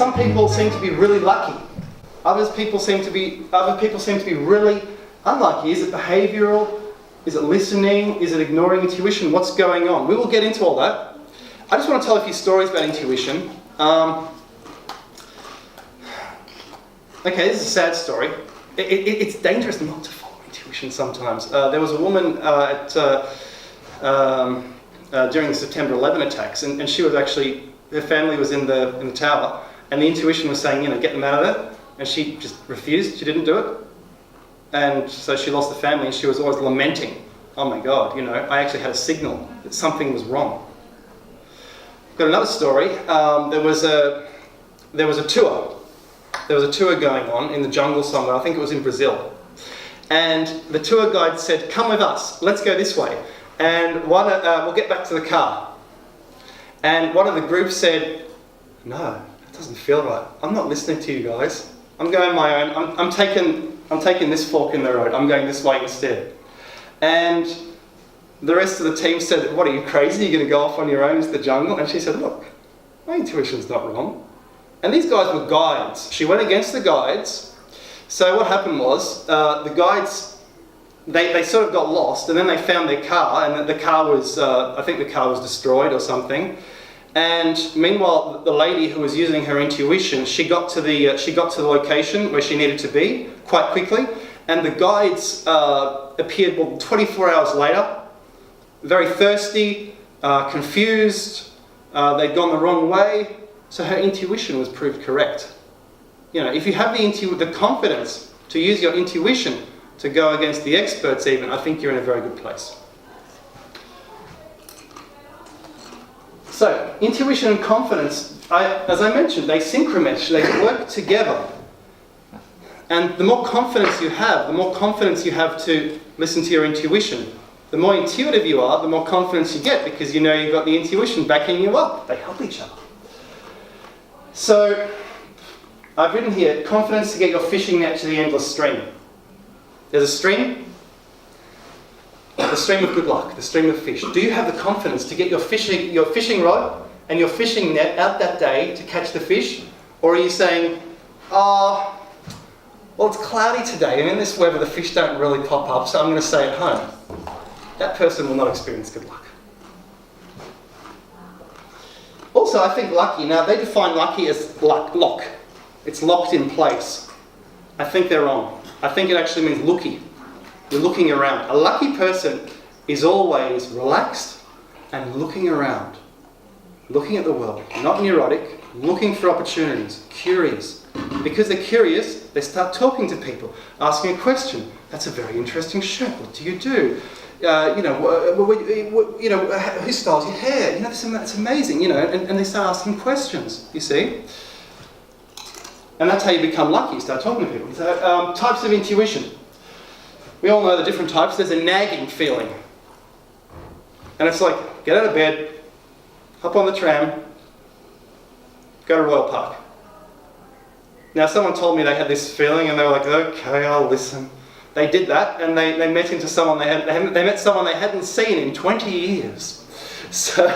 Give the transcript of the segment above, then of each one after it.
some people seem to be really lucky. Other people seem to be really unlucky. Is it behavioural? Is it listening? Is it ignoring intuition? What's going on? We will get into all that. I just want to tell a few stories about intuition. Okay, this is a sad story. It's dangerous not to follow intuition sometimes. There was a woman during the September 11 attacks, and she was actually, her family was in the tower, and the intuition was saying, get them out of there, and she just refused. She didn't do it, and so she lost the family, and she was always lamenting, oh my God, I actually had a signal that something was wrong. Got another story. There was a tour. There was a tour going on in the jungle somewhere. I think it was in Brazil. And the tour guide said, come with us, let's go this way. And we'll get back to the car. And one of the group said, no, that doesn't feel right. I'm not listening to you guys. I'm going my own. I'm taking this fork in the road. I'm going this way instead. And the rest of the team said, what, are you crazy? You're going to go off on your own into the jungle? And she said, look, my intuition's not wrong. And these guys were guides. She went against the guides. So what happened was, the guides, they sort of got lost, and then they found their car, and the car was, I think the car was destroyed or something. And meanwhile, the lady who was using her intuition, she got to the location where she needed to be quite quickly. And the guides appeared 24 hours later, very thirsty, confused. They'd gone the wrong way. So her intuition was proved correct. If you have the confidence to use your intuition to go against the experts even, I think you're in a very good place. So, intuition and confidence, as I mentioned, they synchromesh, they work together. And the more confidence you have to listen to your intuition. The more intuitive you are, the more confidence you get, because you've got the intuition backing you up. They help each other. So, I've written here, confidence to get your fishing net to the endless stream. There's a stream, the stream of good luck, the stream of fish. Do you have the confidence to get your fishing rod and your fishing net out that day to catch the fish? Or are you saying, well, it's cloudy today, and in this weather the fish don't really pop up, so I'm going to stay at home. That person will not experience good luck. Also, I think lucky, now they define lucky as lock. It's locked in place. I think they're wrong. I think it actually means looky. You're looking around. A lucky person is always relaxed and looking around. Looking at the world. Not neurotic. Looking for opportunities. Curious. Because they're curious, they start talking to people. Asking a question. That's a very interesting shirt. What do you do? Who styles your hair? That's amazing, and they start asking questions, you see. And that's how you become lucky, you start talking to people. So, types of intuition. We all know the different types. There's a nagging feeling. And it's like, get out of bed, hop on the tram, go to Royal Park. Now, someone told me they had this feeling, and they were like, okay, I'll listen. They did that, and they met someone they hadn't seen in 20 years. So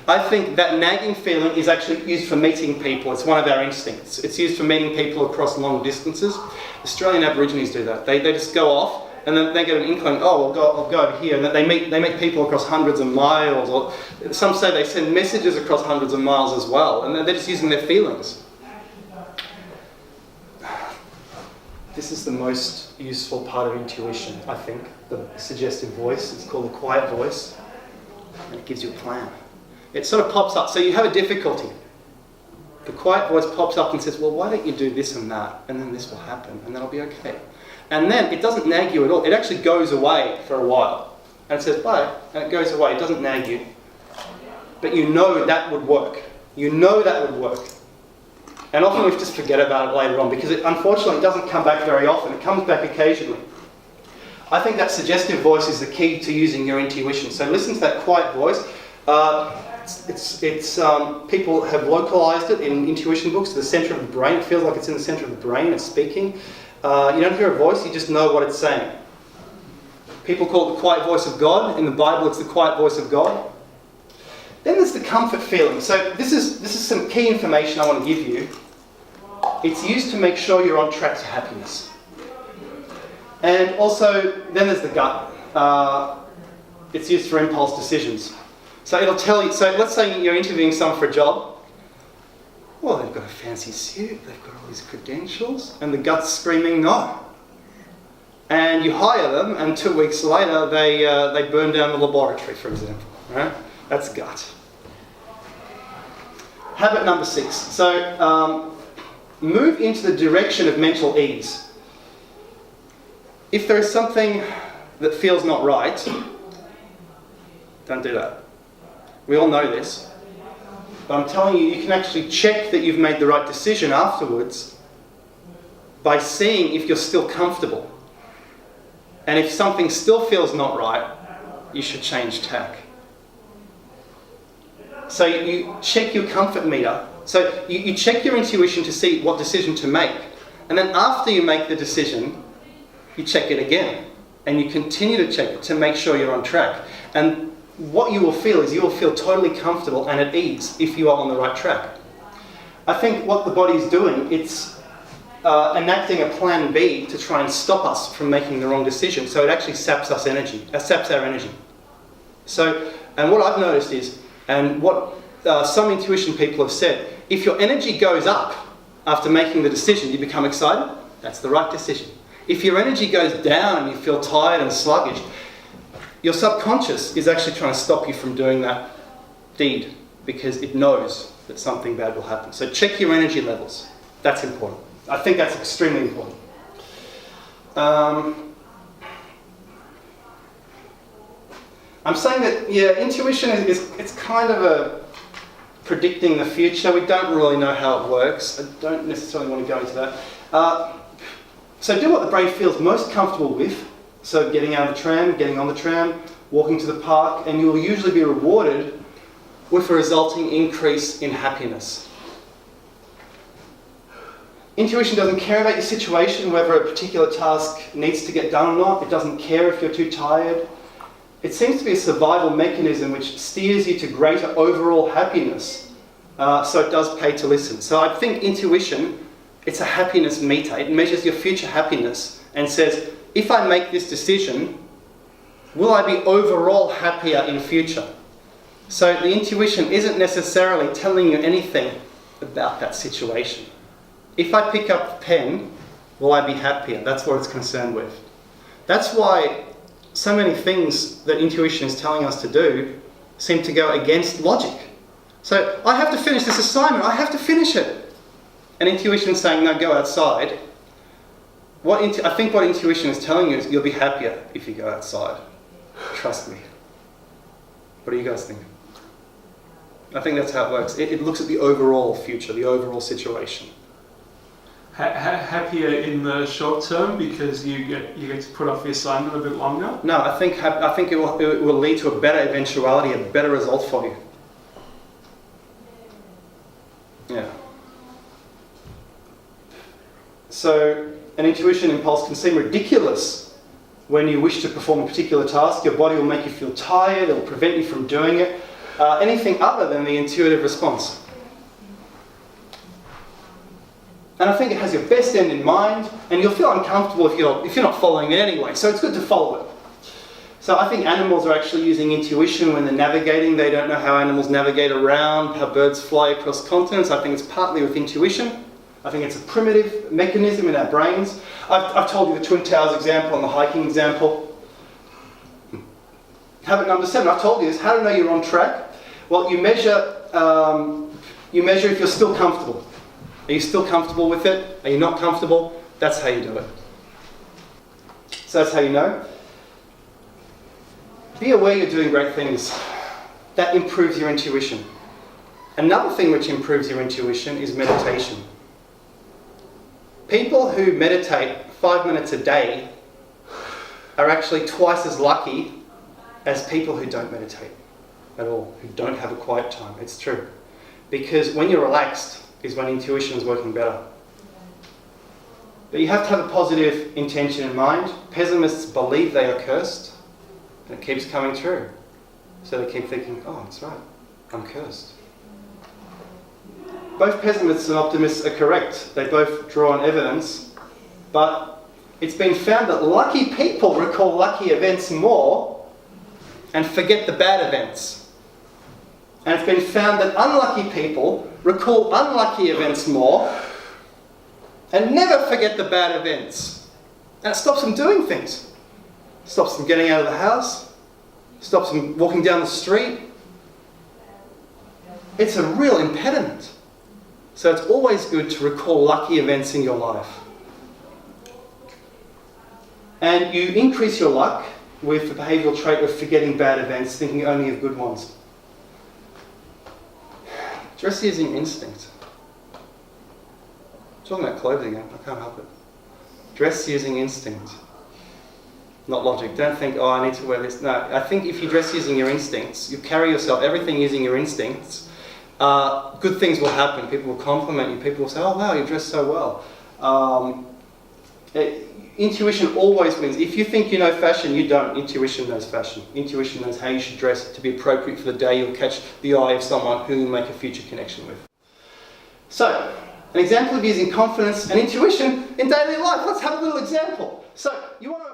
I think that nagging feeling is actually used for meeting people. It's one of our instincts. It's used for meeting people across long distances. Australian Aborigines do that. They just go off, and then they get an inkling, I'll go over here. And then they meet people across hundreds of miles. Or some say they send messages across hundreds of miles as well, and they're just using their feelings. This is the most useful part of intuition, I think. The suggestive voice. It's called the quiet voice. And it gives you a plan. It sort of pops up. So you have a difficulty. The quiet voice pops up and says, well, why don't you do this and that? And then this will happen. And then I'll be okay. And then it doesn't nag you at all. It actually goes away for a while. And it says, bye. And it goes away. It doesn't nag you. But that would work. That would work. And often we just forget about it later on because unfortunately it doesn't come back very often. It comes back occasionally. I think that suggestive voice is the key to using your intuition. So listen to that quiet voice. People have localized it in intuition books to the center of the brain. It feels like it's in the center of the brain. It's speaking. You don't hear a voice, you just know what it's saying. People call it the quiet voice of God. In the Bible, it's the quiet voice of God. Then there's the comfort feeling. So this is some key information I want to give you. It's used to make sure you're on track to happiness. And also, then there's the gut. It's used for impulse decisions. So it'll tell you, so let's say you're interviewing someone for a job. Well, they've got a fancy suit, they've got all these credentials, and the gut's screaming no. And you hire them, and 2 weeks later they burn down the laboratory, for example. Right? That's gut. Habit number 6. So move into the direction of mental ease. If there is something that feels not right, don't do that. We all know this. But I'm telling you, you can actually check that you've made the right decision afterwards by seeing if you're still comfortable. And if something still feels not right, you should change tack. So you check your comfort meter. So you check your intuition to see what decision to make. And then after you make the decision, you check it again. And you continue to check it to make sure you're on track. And what you will feel is you will feel totally comfortable and at ease if you are on the right track. I think what the body's doing, it's enacting a plan B to try and stop us from making the wrong decision. So it actually saps our energy. So, and what I've noticed is, and what some intuition people have said, if your energy goes up after making the decision, you become excited, that's the right decision. If your energy goes down and you feel tired and sluggish, your subconscious is actually trying to stop you from doing that deed because it knows that something bad will happen. So check your energy levels. That's important. I think that's extremely important. I'm saying that, yeah, intuition it's kind of a predicting the future. We don't really know how it works. I don't necessarily want to go into that. So do what the brain feels most comfortable with. So getting out of the tram, getting on the tram, walking to the park, and you will usually be rewarded with a resulting increase in happiness. Intuition doesn't care about your situation, whether a particular task needs to get done or not. It doesn't care if you're too tired. It seems to be a survival mechanism which steers you to greater overall happiness. So it does pay to listen. So I think intuition, it's a happiness meter. It measures your future happiness and says, if I make this decision, will I be overall happier in future? So the intuition isn't necessarily telling you anything about that situation. If I pick up the pen, will I be happier? That's what it's concerned with. That's why so many things that intuition is telling us to do seem to go against logic. So I have to finish this assignment, I have to finish it. And intuition is saying, no, go outside. I think what intuition is telling you is you'll be happier if you go outside. Trust me. What do you guys think? I think that's how it works. It looks at the overall future, the overall situation. Happier in the short term because you get to put off the assignment a bit longer? No, I think it will lead to a better eventuality, a better result for you. Yeah. So an intuition impulse can seem ridiculous when you wish to perform a particular task. Your body will make you feel tired, it will prevent you from doing it. Anything other than the intuitive response. And I think it has your best end in mind, and you'll feel uncomfortable if you're not following it anyway, so it's good to follow it. So I think animals are actually using intuition when they're navigating. They don't know how animals navigate around, how birds fly across continents. I think it's partly with intuition. I think it's a primitive mechanism in our brains. I've told you the Twin Towers example and the hiking example. Habit number 7, I've told you this, how to know you're on track. Well, you measure if you're still comfortable. Are you still comfortable with it? Are you not comfortable? That's how you do it. So that's how you know. Be aware you're doing great things. That improves your intuition. Another thing which improves your intuition is meditation. People who meditate 5 minutes a day are actually twice as lucky as people who don't meditate at all, who don't have a quiet time. It's true. Because when you're relaxed is when intuition is working better. But you have to have a positive intention in mind. Pessimists believe they are cursed, and it keeps coming true. So they keep thinking, oh, that's right, I'm cursed. both pessimists and optimists are correct. They both draw on evidence, but it's been found that lucky people recall lucky events more and forget the bad events. And it's been found that unlucky people recall unlucky events more and never forget the bad events. And it stops them doing things. Stops them getting out of the house, stops them walking down the street. It's a real impediment. So it's always good to recall lucky events in your life. And you increase your luck with the behavioural trait of forgetting bad events, thinking only of good ones. Dress using instinct. I'm talking about clothes again, I can't help it. Dress using instinct. Not logic. Don't think, oh, I need to wear this. No, I think if you dress using your instincts, you carry yourself, everything using your instincts, good things will happen. People will compliment you. People will say, oh, wow, you dress so well. Intuition always wins. If you think you know fashion, you don't. Intuition knows fashion. Intuition knows how you should dress to be appropriate for the day. You'll catch the eye of someone who you'll make a future connection with. So, an example of using confidence and intuition in daily life. Let's have a little example. So, you want to